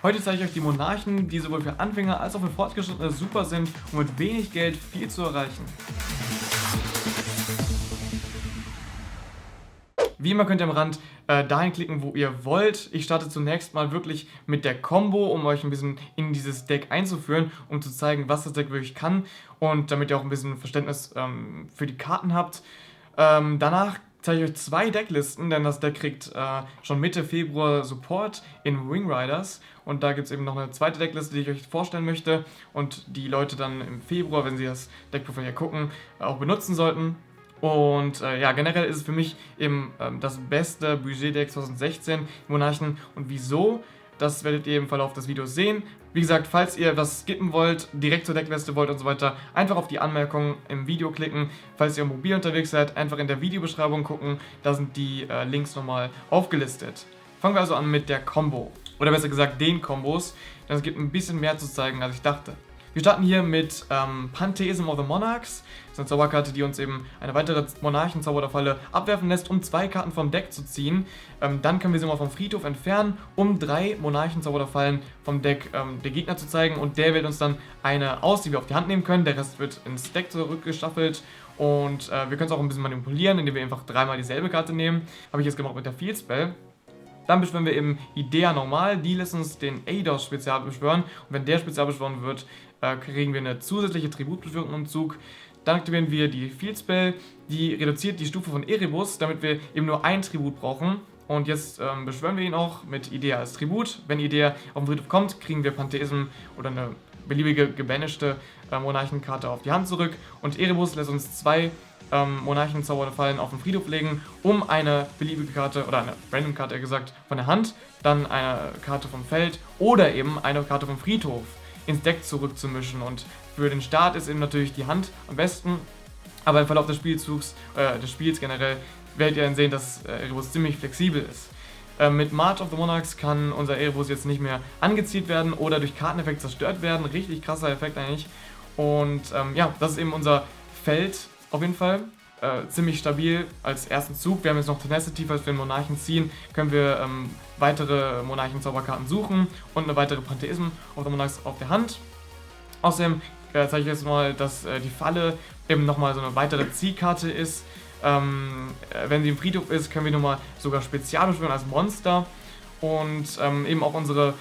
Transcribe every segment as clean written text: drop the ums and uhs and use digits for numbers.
Heute zeige ich euch die Monarchen, die sowohl für Anfänger als auch für Fortgeschrittene super sind, um mit wenig Geld viel zu erreichen. Wie immer könnt ihr am Rand dahin klicken, wo ihr wollt. Ich starte zunächst mal wirklich mit der Combo, um euch ein bisschen in dieses Deck einzuführen, um zu zeigen, was das Deck wirklich kann und damit ihr auch ein bisschen Verständnis für die Karten habt. Danach zeige ich euch zwei Decklisten, denn das Deck kriegt schon Mitte Februar Support in Wing Riders und da gibt es eben noch eine zweite Deckliste, die ich euch vorstellen möchte und die Leute dann im Februar, wenn sie das Deckprofil hier gucken, auch benutzen sollten. Und ja, generell ist es für mich eben das beste Budget-Deck 2016 Monarchen. Und wieso? Das werdet ihr im Verlauf des Videos sehen. Wie gesagt, falls ihr was skippen wollt, direkt zur Deckliste wollt und so weiter, einfach auf die Anmerkungen im Video klicken. Falls ihr mobil unterwegs seid, einfach in der Videobeschreibung gucken, da sind die Links nochmal aufgelistet. Fangen wir also an mit der Combo. Oder besser gesagt den Kombos, denn es gibt ein bisschen mehr zu zeigen, als ich dachte. Wir starten hier mit Pantheism of the Monarchs. Das ist eine Zauberkarte, die uns eben eine weitere Monarchenzauberfalle abwerfen lässt, um 2 Karten vom Deck zu ziehen. Dann können wir sie mal vom Friedhof entfernen, um 3 Monarchenzauberfallen vom Deck der Gegner zu zeigen. Und der wählt uns dann eine aus, die wir auf die Hand nehmen können. Der Rest wird ins Deck zurückgestaffelt. Und wir können es auch ein bisschen manipulieren, indem wir einfach 3-mal dieselbe Karte nehmen. Habe ich jetzt gemacht mit der Field Spell. Dann beschwören wir eben Idea normal, die lässt uns den Eidos Spezial beschwören. Und wenn der Spezial beschworen wird, kriegen wir eine zusätzliche Tributbeschwörung im Zug. Dann aktivieren wir die Field Spell, die reduziert die Stufe von Erebus, damit wir eben nur ein Tribut brauchen. Und jetzt beschwören wir ihn auch mit Idea als Tribut. Wenn Idea auf den Friedhof kommt, kriegen wir Pantheism oder eine beliebige gebanischte Monarchenkarte auf die Hand zurück. Und Erebus lässt uns 2 Monarchenzauberfallen auf den Friedhof legen, um eine beliebige Karte, oder eine Random-Karte gesagt, von der Hand, dann eine Karte vom Feld oder eben eine Karte vom Friedhof ins Deck zurückzumischen. Und für den Start ist eben natürlich die Hand am besten, aber im Verlauf des Spielzugs, des Spiels generell, werdet ihr dann sehen, dass Erebus ziemlich flexibel ist. Mit March of the Monarchs kann unser Erebus jetzt nicht mehr angezielt werden oder durch Karteneffekt zerstört werden. Richtig krasser Effekt eigentlich. Und ja, das ist eben unser Feld auf jeden Fall. Ziemlich stabil als ersten Zug. Wir haben jetzt noch Tenacity, falls wir einen Monarchen ziehen, können wir weitere Monarchenzauberkarten suchen und eine weitere Pantheism of the Monarchs auf der Hand. Außerdem zeige ich jetzt mal, dass die Falle eben nochmal so eine weitere Ziehkarte ist. Wenn sie im Friedhof ist, können wir nochmal sogar spezial beschwören als Monster und eben auch unsere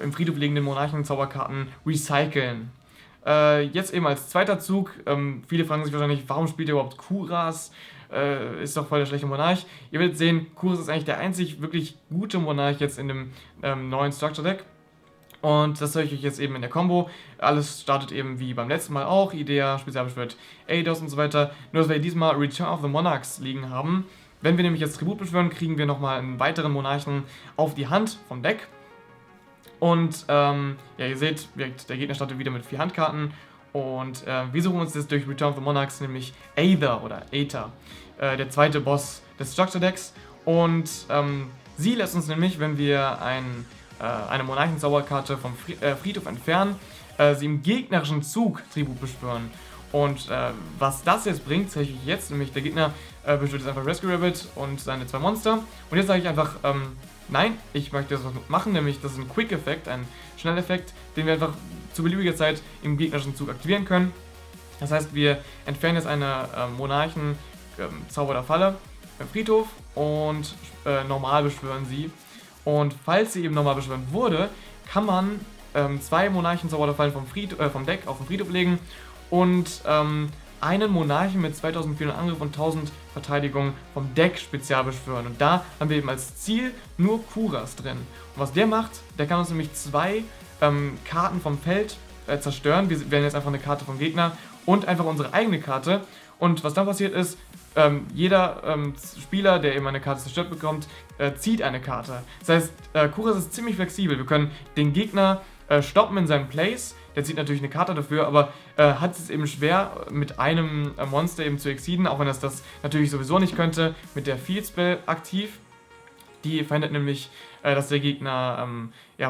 im Friedhof liegenden Monarchenzauberkarten recyceln. Jetzt eben als zweiter Zug, viele fragen sich wahrscheinlich, warum spielt ihr überhaupt Kuras? Ist doch voll der schlechte Monarch. Ihr werdet sehen, Kuras ist eigentlich der einzig wirklich gute Monarch jetzt in dem neuen Structure Deck. Und das zeige ich euch jetzt eben in der Combo. Alles startet eben wie beim letzten Mal auch. Idea, Spezialbeschwört, Eidos und so weiter. Nur, dass wir diesmal Return of the Monarchs liegen haben. Wenn wir nämlich jetzt Tribut beschwören, kriegen wir nochmal einen weiteren Monarchen auf die Hand vom Deck. Und ja, ihr seht, der Gegner startet wieder mit 4 Handkarten. Und wir suchen uns jetzt durch Return of the Monarchs nämlich Aether oder Aether, der zweite Boss des Structure Decks. Und sie lässt uns nämlich, wenn wir eine Monarchenzauberkarte vom Friedhof entfernen, sie im gegnerischen Zug Tribut beschwören. Und was das jetzt bringt, zeige ich jetzt, nämlich der Gegner beschwört jetzt einfach Rescue Rabbit und seine 2 Monster. Und jetzt sage ich einfach, nein, ich möchte das machen, nämlich das ist ein Quick-Effekt, ein Schnelleffekt, den wir einfach zu beliebiger Zeit im gegnerischen Zug aktivieren können. Das heißt, wir entfernen jetzt eine Monarchen-Zauber der Falle im Friedhof und normal beschwören sie. Und falls sie eben normal beschwört wurde, kann man 2 Monarchenzauberfallen vom Deck auf den Friedhof legen und einen Monarchen mit 2400 Angriff und 1000 Verteidigung vom Deck spezial beschwören. Und da haben wir eben als Ziel nur Kuras drin. Und was der macht, der kann uns nämlich 2 Karten vom Feld zerstören. Wir wählen jetzt einfach eine Karte vom Gegner und einfach unsere eigene Karte. Und was dann passiert ist, jeder Spieler, der eben eine Karte zerstört bekommt, zieht eine Karte. Das heißt, Kuras ist ziemlich flexibel. Wir können den Gegner stoppen in seinem Place. Der zieht natürlich eine Karte dafür, aber hat es eben schwer, mit einem Monster eben zu exceeden, auch wenn er das natürlich sowieso nicht könnte, mit der Field Spell aktiv. Die verhindert nämlich, dass der Gegner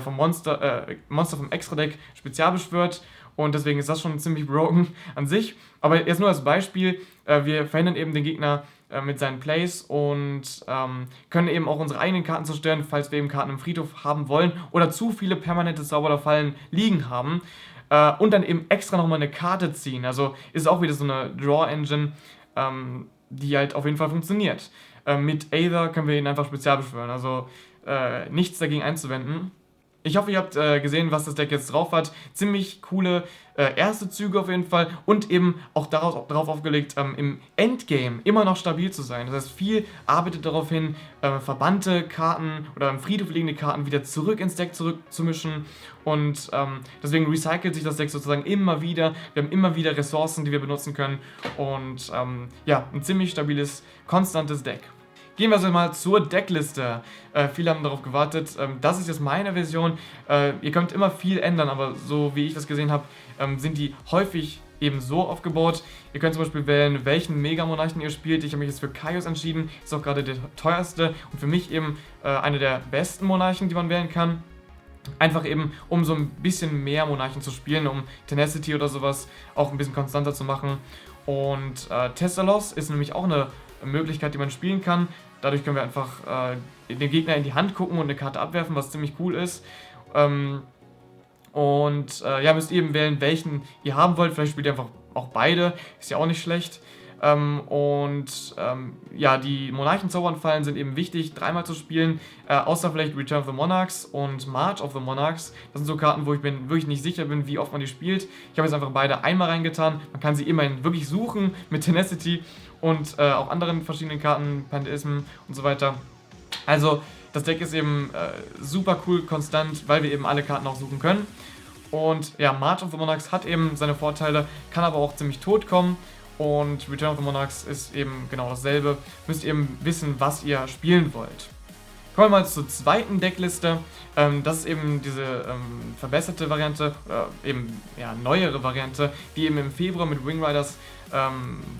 vom Monster vom Extra-Deck spezial beschwört. Und deswegen ist das schon ziemlich broken an sich. Aber jetzt nur als Beispiel, wir verhindern eben den Gegner mit seinen Plays und können eben auch unsere eigenen Karten zerstören, falls wir eben Karten im Friedhof haben wollen oder zu viele permanente Zauber oder Fallen liegen haben. Und dann eben extra nochmal eine Karte ziehen. Also ist auch wieder so eine Draw-Engine, die halt auf jeden Fall funktioniert. Mit Aether können wir ihn einfach spezial beschwören, also nichts dagegen einzuwenden. Ich hoffe, ihr habt gesehen, was das Deck jetzt drauf hat. Ziemlich coole erste Züge auf jeden Fall und eben auch darauf aufgelegt, im Endgame immer noch stabil zu sein. Das heißt, viel arbeitet darauf hin, verbannte Karten oder im Friedhof liegende Karten wieder zurück ins Deck zurückzumischen und deswegen recycelt sich das Deck sozusagen immer wieder. Wir haben immer wieder Ressourcen, die wir benutzen können und ja, ein ziemlich stabiles, konstantes Deck. Gehen wir also mal zur Deckliste. Viele haben darauf gewartet. Das ist jetzt meine Version. Ihr könnt immer viel ändern, aber so wie ich das gesehen habe, sind die häufig eben so aufgebaut. Ihr könnt zum Beispiel wählen, welchen Mega-Monarchen ihr spielt. Ich habe mich jetzt für Kaios entschieden. Ist auch gerade der teuerste und für mich eben einer der besten Monarchen, die man wählen kann. Einfach eben, um so ein bisschen mehr Monarchen zu spielen, um Tenacity oder sowas auch ein bisschen konstanter zu machen. Und Thessalos ist nämlich auch eine Möglichkeit, die man spielen kann. Dadurch können wir einfach den Gegner in die Hand gucken und eine Karte abwerfen, was ziemlich cool ist. Ja, müsst ihr eben wählen, welchen ihr haben wollt. Vielleicht spielt ihr einfach auch beide, ist ja auch nicht schlecht. Ja, die Monarchen-Zaubernfallen sind eben wichtig, dreimal zu spielen, außer vielleicht Return of the Monarchs und March of the Monarchs. Das sind so Karten, wo ich wirklich nicht sicher bin, wie oft man die spielt. Ich habe jetzt einfach beide einmal reingetan. Man kann sie immerhin wirklich suchen mit Tenacity und auch anderen verschiedenen Karten, Pantheism und so weiter. Also das Deck ist eben super cool, konstant, weil wir eben alle Karten auch suchen können. Und ja, March of the Monarchs hat eben seine Vorteile, kann aber auch ziemlich tot kommen. Und Return of the Monarchs ist eben genau dasselbe. Müsst ihr eben wissen, was ihr spielen wollt. Kommen wir mal zur zweiten Deckliste. Das ist eben diese verbesserte Variante, eben ja, neuere Variante, die eben im Februar mit Wing Riders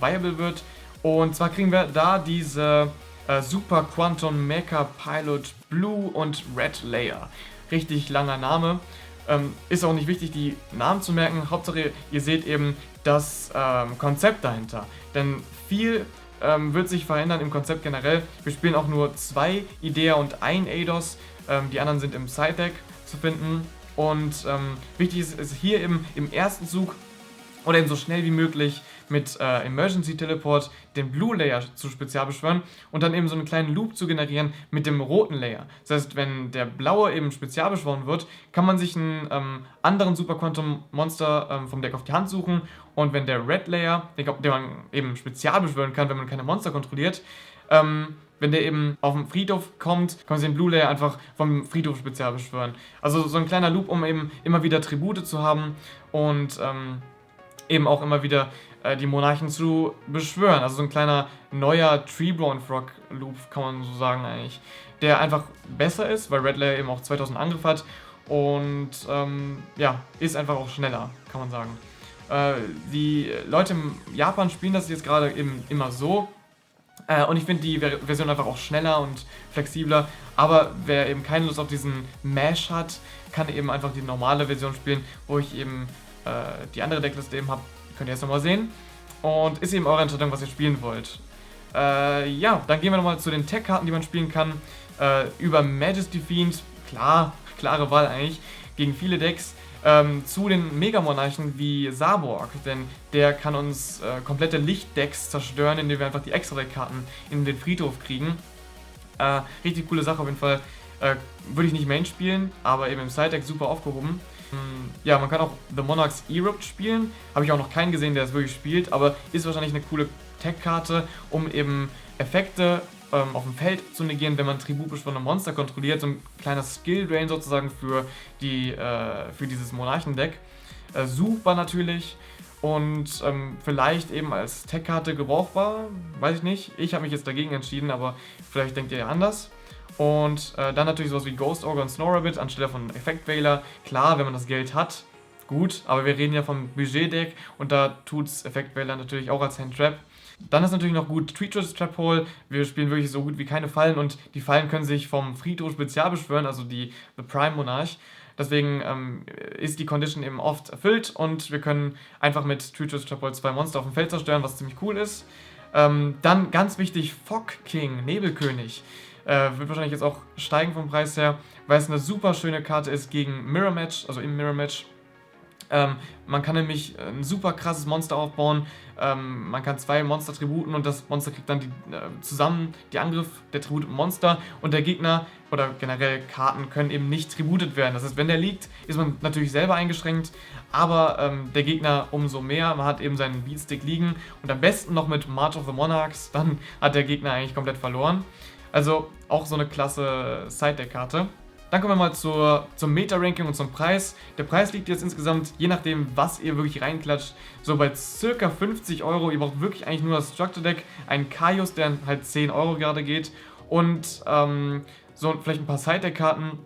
viable wird. Und zwar kriegen wir da diese Super Quantum Mecha Pilot Blue und Red Layer. Richtig langer Name. Ist auch nicht wichtig, die Namen zu merken. Hauptsache, ihr seht eben das Konzept dahinter. Denn viel wird sich verändern im Konzept generell. Wir spielen auch nur 2 Idea und 1 Eidos. Die anderen sind im Side-Deck zu finden. Und wichtig ist hier eben im ersten Zug oder eben so schnell wie möglich mit Emergency Teleport den Blue Layer zu spezialbeschwören und dann eben so einen kleinen Loop zu generieren mit dem roten Layer. Das heißt, wenn der blaue eben spezialbeschworen wird, kann man sich einen anderen Super Quantum Monster vom Deck auf die Hand suchen und wenn der Red Layer, den man eben spezialbeschwören kann, wenn man keine Monster kontrolliert, wenn der eben auf den Friedhof kommt, kann man sich den Blue Layer einfach vom Friedhof spezial beschwören. Also so ein kleiner Loop, um eben immer wieder Tribute zu haben und eben auch immer wieder die Monarchen zu beschwören. Also so ein kleiner neuer Treeborn Frog Loop, kann man so sagen eigentlich. Der einfach besser ist, weil Red Layer eben auch 2000 Angriff hat und ja, ist einfach auch schneller, kann man sagen. Die Leute in Japan spielen das jetzt gerade eben immer so. Und ich finde die Version einfach auch schneller und flexibler. Aber wer eben keine Lust auf diesen Mash hat, kann eben einfach die normale Version spielen, wo ich eben die andere Deckliste eben habe. Könnt ihr jetzt nochmal sehen. Und ist eben eure Entscheidung, was ihr spielen wollt. Ja, dann gehen wir nochmal zu den Tech-Karten, die man spielen kann. Über Majesty Fiend, klare Wahl eigentlich, gegen viele Decks. Zu den Mega-Monarchen wie Saborg, denn der kann uns komplette Lichtdecks zerstören, indem wir einfach die Extra-Deck-Karten in den Friedhof kriegen. Richtig coole Sache auf jeden Fall. Würde ich nicht Main spielen, aber eben im Side-Deck super aufgehoben. Ja, man kann auch The Monarch's Erupt spielen. Habe ich auch noch keinen gesehen, der es wirklich spielt, aber ist wahrscheinlich eine coole Tech-Karte, um eben Effekte auf dem Feld zu negieren, wenn man tributbeschworene Monster kontrolliert. So ein kleiner Skill-Drain sozusagen für dieses Monarchen-Deck. Super natürlich und vielleicht eben als Tech-Karte gebrauchbar, weiß ich nicht. Ich habe mich jetzt dagegen entschieden, aber vielleicht denkt ihr ja anders. Und dann natürlich sowas wie Ghost Ogre und Snow-Rabbit anstelle von Effekt-Veiler. Klar, wenn man das Geld hat, gut, aber wir reden ja vom Budget-Deck und da tut's Effekt-Veiler natürlich auch als Hand-Trap. Dann ist natürlich noch gut Treacherous Trap Hole. Wir spielen wirklich so gut wie keine Fallen und die Fallen können sich vom Friedhof spezial beschwören, also die The Prime Monarch. Deswegen ist die Condition eben oft erfüllt und wir können einfach mit Treacherous Trap Hole 2 Monster auf dem Feld zerstören, was ziemlich cool ist. Dann ganz wichtig, Fog King, Nebelkönig. Wird wahrscheinlich jetzt auch steigen vom Preis her, weil es eine super schöne Karte ist gegen Mirror Match, also im Mirror Match. Man kann nämlich ein super krasses Monster aufbauen. Man kann 2 Monster tributen und das Monster kriegt dann zusammen die Angriff der tributeten Monster und der Gegner oder generell Karten können eben nicht tributet werden. Das heißt, wenn der liegt, ist man natürlich selber eingeschränkt, aber der Gegner umso mehr. Man hat eben seinen Beatstick liegen und am besten noch mit March of the Monarchs, dann hat der Gegner eigentlich komplett verloren. Also auch so eine klasse Side-Deck-Karte. Dann kommen wir mal zum Meta-Ranking und zum Preis. Der Preis liegt jetzt insgesamt, je nachdem, was ihr wirklich reinklatscht, so bei ca. 50 Euro. Ihr braucht wirklich eigentlich nur das Structure-Deck, einen Kaius, der halt 10 Euro gerade geht und so vielleicht ein paar Side-Deck-Karten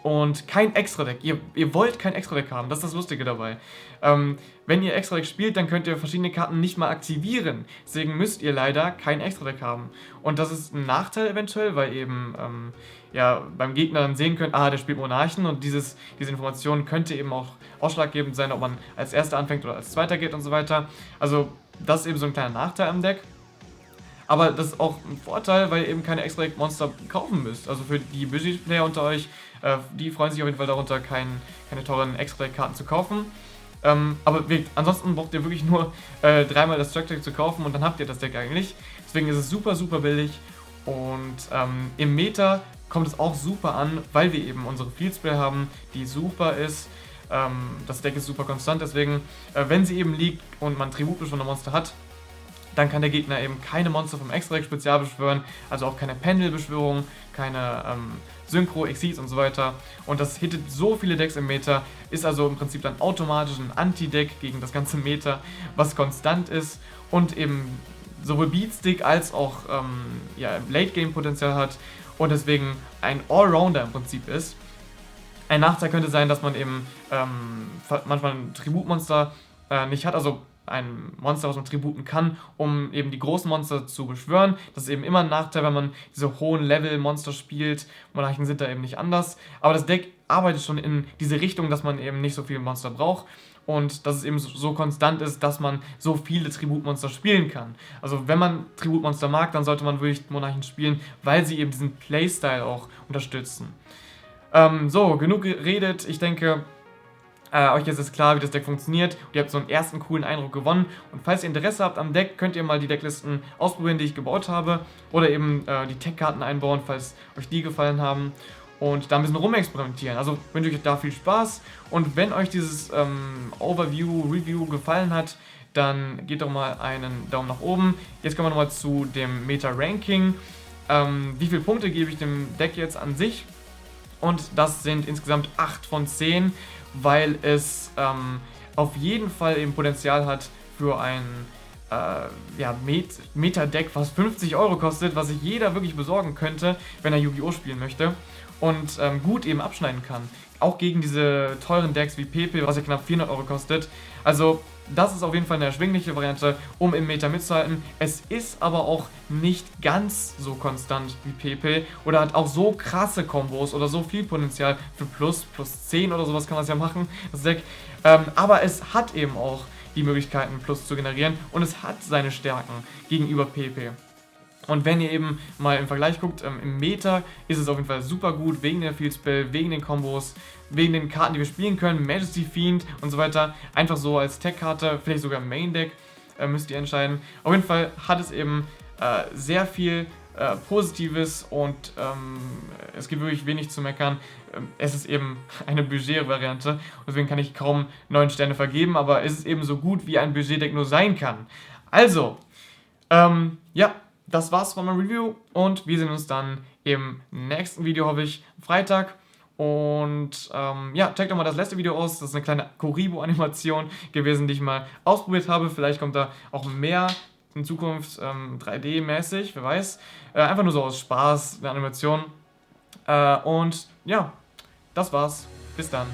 und kein Extra-Deck. Ihr wollt kein Extra-Deck haben, das ist das Lustige dabei. Wenn ihr Extra-Deck spielt, dann könnt ihr verschiedene Karten nicht mal aktivieren. Deswegen müsst ihr leider kein Extra-Deck haben. Und das ist ein Nachteil eventuell, weil eben ja, beim Gegner dann sehen könnt, der spielt Monarchen und diese Information könnte eben auch ausschlaggebend sein, ob man als Erster anfängt oder als Zweiter geht und so weiter. Also das ist eben so ein kleiner Nachteil am Deck. Aber das ist auch ein Vorteil, weil ihr eben keine extra Monster kaufen müsst. Also für die Budget-Player unter euch, die freuen sich auf jeden Fall darunter, keine teuren Extra-Karten zu kaufen. Aber ansonsten braucht ihr wirklich nur 3-mal das Structure zu kaufen und dann habt ihr das Deck eigentlich. Deswegen ist es super, super billig. Und im Meta kommt es auch super an, weil wir eben unsere Field Spray haben, die super ist. Das Deck ist super konstant, deswegen, wenn sie eben liegt und man tributbeschworene Monster hat, dann kann der Gegner eben keine Monster vom Extra-Deck spezial beschwören, also auch keine Pendel-Beschwörung, keine Synchro, Exceeds und so weiter. Und das hittet so viele Decks im Meta, ist also im Prinzip dann automatisch ein Anti-Deck gegen das ganze Meta, was konstant ist und eben sowohl Beatstick als auch ja, Late-Game-Potenzial hat und deswegen ein Allrounder im Prinzip ist. Ein Nachteil könnte sein, dass man eben manchmal ein Tributmonster nicht hat, also ein Monster, was man tributen kann, um eben die großen Monster zu beschwören. Das ist eben immer ein Nachteil, wenn man diese hohen Level-Monster spielt. Monarchen sind da eben nicht anders. Aber das Deck arbeitet schon in diese Richtung, dass man eben nicht so viele Monster braucht. Und dass es eben so konstant ist, dass man so viele Tributmonster spielen kann. Also wenn man Tributmonster mag, dann sollte man wirklich Monarchen spielen, weil sie eben diesen Playstyle auch unterstützen. So, genug geredet. Ich denke, euch ist es klar, wie das Deck funktioniert und ihr habt so einen ersten coolen Eindruck gewonnen. Und falls ihr Interesse habt am Deck, könnt ihr mal die Decklisten ausprobieren, die ich gebaut habe. Oder eben die Tech-Karten einbauen, falls euch die gefallen haben. Und da ein bisschen rumexperimentieren. Also wünsche ich euch da viel Spaß. Und wenn euch dieses Overview-Review gefallen hat, dann gebt doch mal einen Daumen nach oben. Jetzt kommen wir nochmal zu dem Meta-Ranking. Wie viele Punkte gebe ich dem Deck jetzt an sich? Und das sind insgesamt 8 von 10, weil es auf jeden Fall eben Potenzial hat für ein ja, Meta-Deck, was 50 Euro kostet, was sich jeder wirklich besorgen könnte, wenn er Yu-Gi-Oh! Spielen möchte und gut eben abschneiden kann. Auch gegen diese teuren Decks wie Pepe, was ja knapp 400 Euro kostet. Also das ist auf jeden Fall eine erschwingliche Variante, um im Meta mitzuhalten. Es ist aber auch nicht ganz so konstant wie Pepe oder hat auch so krasse Kombos oder so viel Potenzial für plus 10 oder sowas kann man es ja machen, das Deck. Aber es hat eben auch die Möglichkeiten, Plus zu generieren und es hat seine Stärken gegenüber Pepe. Und wenn ihr eben mal im Vergleich guckt, im Meta ist es auf jeden Fall super gut, wegen der Field Spell, wegen den Kombos, wegen den Karten, die wir spielen können, Majesty Fiend und so weiter. Einfach so als Tech-Karte, vielleicht sogar im Main-Deck, müsst ihr entscheiden. Auf jeden Fall hat es eben sehr viel Positives und es gibt wirklich wenig zu meckern. Es ist eben eine Budget-Variante und deswegen kann ich kaum 9 Sterne vergeben, aber es ist eben so gut, wie ein Budget-Deck nur sein kann. Also, ja. Das war's von meinem Review und wir sehen uns dann im nächsten Video, hoffe ich, Freitag. Und ja, checkt doch mal das letzte Video aus. Das ist eine kleine Kuribo-Animation gewesen, die ich mal ausprobiert habe. Vielleicht kommt da auch mehr in Zukunft 3D-mäßig, wer weiß. Einfach nur so aus Spaß, eine Animation. Und ja, das war's. Bis dann.